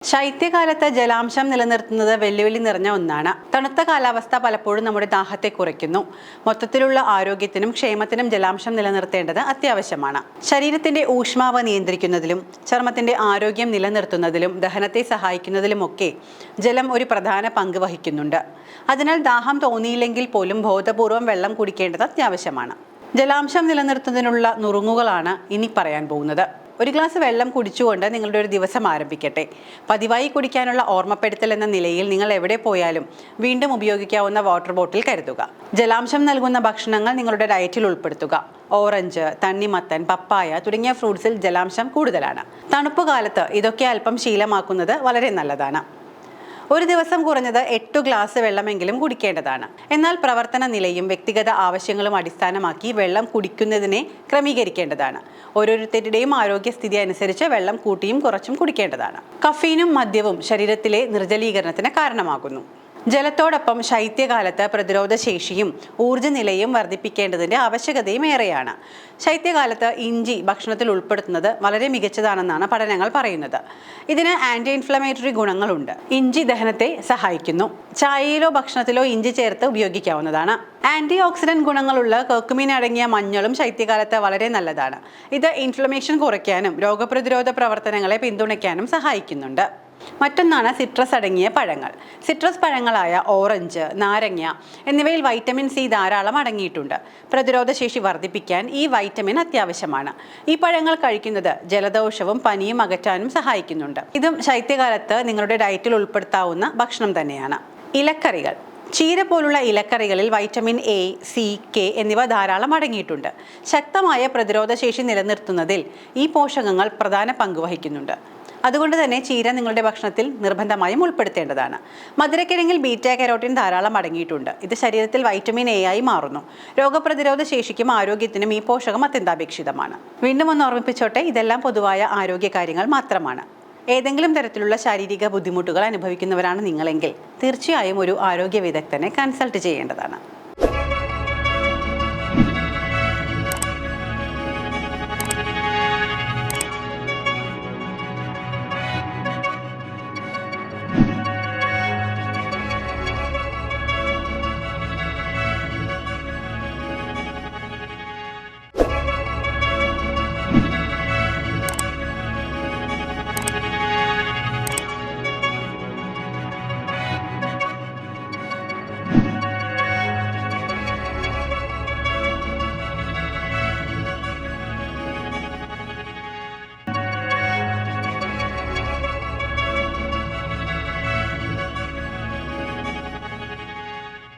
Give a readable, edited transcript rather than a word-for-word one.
ശൈത്യകാലത്ത് ജലാംശം നിലനിർത്തുന്നത് വെല്ലുവിളി നിറഞ്ഞ ഒന്നാണ്. തണുത്ത കാലാവസ്ഥ പലപ്പോഴും നമ്മുടെ ദാഹത്തെ കുറയ്ക്കുന്നു. മൊത്തത്തിലുള്ള ആരോഗ്യത്തിനും ക്ഷേമത്തിനും ജലാംശം നിലനിർത്തേണ്ടത് അത്യാവശ്യമാണ്. ശരീരത്തിന്റെ ഊഷ്മാവ് നിയന്ത്രിക്കുന്നതിലും ചർമ്മത്തിന്റെ ആരോഗ്യം നിലനിർത്തുന്നതിലും ദഹനത്തെ സഹായിക്കുന്നതിലുമൊക്കെ ജലം ഒരു പ്രധാന പങ്ക് വഹിക്കുന്നുണ്ട്. അതിനാൽ ദാഹം തോന്നിയില്ലെങ്കിൽ പോലും ബോധപൂർവം വെള്ളം കുടിക്കേണ്ടത് അത്യാവശ്യമാണ്. ജലാംശം നിലനിർത്തുന്നതിനുള്ള നുറുങ്ങുകളാണ് ഇനി പറയാൻ പോകുന്നത്. ഒരു ഗ്ലാസ് വെള്ളം കുടിച്ചുകൊണ്ട് നിങ്ങളുടെ ഒരു ദിവസം ആരംഭിക്കട്ടെ. പതിവായി കുടിക്കാനുള്ള ഓർമ്മപ്പെടുത്തൽ എന്ന നിലയിൽ നിങ്ങൾ എവിടെ പോയാലും വീണ്ടും ഉപയോഗിക്കാവുന്ന വാട്ടർ ബോട്ടിൽ കരുതുക. ജലാംശം നൽകുന്ന ഭക്ഷണങ്ങൾ നിങ്ങളുടെ ഡയറ്റിൽ ഉൾപ്പെടുത്തുക. ഓറഞ്ച്, തണ്ണിമത്തൻ, പപ്പായ തുടങ്ങിയ ഫ്രൂട്ട്സിൽ ജലാംശം കൂടുതലാണ്. തണുപ്പ് കാലത്ത് ഇതൊക്കെ അല്പം ശീലമാക്കുന്നത് വളരെ നല്ലതാണ്. ഒരു ദിവസം കുറഞ്ഞത് 8 ഗ്ലാസ് വെള്ളമെങ്കിലും കുടിക്കേണ്ടതാണ്. എന്നാൽ പ്രവർത്തന നിലയും വ്യക്തിഗത ആവശ്യങ്ങളും അടിസ്ഥാനമാക്കി വെള്ളം കുടിക്കുന്നതിനെ ക്രമീകരിക്കേണ്ടതാണ്. ഓരോരുത്തരുടെയും ആരോഗ്യസ്ഥിതി അനുസരിച്ച് വെള്ളം കൂട്ടിയും കുറച്ചും കുടിക്കേണ്ടതാണ്. കഫീനും മദ്യവും ശരീരത്തിലെ നിർജ്ജലീകരണത്തിന് കാരണമാകുന്നു. ജലത്തോടൊപ്പം ശൈത്യകാലത്ത് പ്രതിരോധശേഷിയും ഊർജ്ജനിലയും വർദ്ധിപ്പിക്കേണ്ടതിൻ്റെ ആവശ്യകതയും ഏറെയാണ്. ശൈത്യകാലത്ത് ഇഞ്ചി ഭക്ഷണത്തിൽ ഉൾപ്പെടുത്തുന്നത് വളരെ മികച്ചതാണെന്നാണ് പഠനങ്ങൾ പറയുന്നത്. ഇതിന് ആൻറ്റി ഇൻഫ്ലമേറ്ററി ഗുണങ്ങളുണ്ട്. ഇഞ്ചി ദഹനത്തെ സഹായിക്കുന്നു. ചായയിലോ ഭക്ഷണത്തിലോ ഇഞ്ചി ചേർത്ത് ഉപയോഗിക്കാവുന്നതാണ്. ആൻറ്റി ഓക്സിഡന്റ് ഗുണങ്ങളുള്ള കർക്കുമിൻ അടങ്ങിയ മഞ്ഞളും ശൈത്യകാലത്ത് വളരെ നല്ലതാണ്. ഇത് ഇൻഫ്ലമേഷൻ കുറയ്ക്കാനും രോഗപ്രതിരോധ പ്രവർത്തനങ്ങളെ പിന്തുണയ്ക്കാനും സഹായിക്കുന്നുണ്ട്. മറ്റൊന്നാണ് സിട്രസ് അടങ്ങിയ പഴങ്ങൾ. സിട്രസ് പഴങ്ങളായ ഓറഞ്ച്, നാരങ്ങ എന്നിവയിൽ വൈറ്റമിൻ സി ധാരാളം അടങ്ങിയിട്ടുണ്ട്. പ്രതിരോധശേഷി വർദ്ധിപ്പിക്കാൻ ഈ വൈറ്റമിൻ അത്യാവശ്യമാണ്. ഈ പഴങ്ങൾ കഴിക്കുന്നത് ജലദോഷവും പനിയും അകറ്റാനും സഹായിക്കുന്നുണ്ട്. ഇതും ശൈത്യകാലത്ത് നിങ്ങളുടെ ഡയറ്റിൽ ഉൾപ്പെടുത്താവുന്ന ഭക്ഷണം തന്നെയാണ്. ഇലക്കറികൾ. ചീര പോലുള്ള ഇലക്കറികളിൽ വൈറ്റമിൻ എ, സി, കെ എന്നിവ ധാരാളം അടങ്ങിയിട്ടുണ്ട്. ശക്തമായ പ്രതിരോധശേഷി നിലനിർത്തുന്നതിൽ ഈ പോഷകങ്ങൾ പ്രധാന പങ്ക് വഹിക്കുന്നുണ്ട്. അതുകൊണ്ട് തന്നെ ചീര നിങ്ങളുടെ ഭക്ഷണത്തിൽ നിർബന്ധമായും ഉൾപ്പെടുത്തേണ്ടതാണ്. മധുരക്കിഴങ്ങിൽ ബീറ്റാ കരോട്ടിൻ ധാരാളം അടങ്ങിയിട്ടുണ്ട്. ഇത് ശരീരത്തിൽ വൈറ്റമിൻ എ ആയി മാറുന്നു. രോഗപ്രതിരോധ ശേഷിക്കും ആരോഗ്യത്തിനും ഈ പോഷകം അത്യന്താപേക്ഷിതമാണ്. വീണ്ടും ഒന്ന് ഓർമ്മിപ്പിച്ചോട്ടെ, ഇതെല്ലാം പൊതുവായ ആരോഗ്യ കാര്യങ്ങൾ മാത്രമാണ്. ഏതെങ്കിലും തരത്തിലുള്ള ശാരീരിക ബുദ്ധിമുട്ടുകൾ അനുഭവിക്കുന്നവരാണ് നിങ്ങളെങ്കിൽ തീർച്ചയായും ഒരു ആരോഗ്യ വിദഗ്ധനെ കൺസൾട്ട് ചെയ്യേണ്ടതാണ്.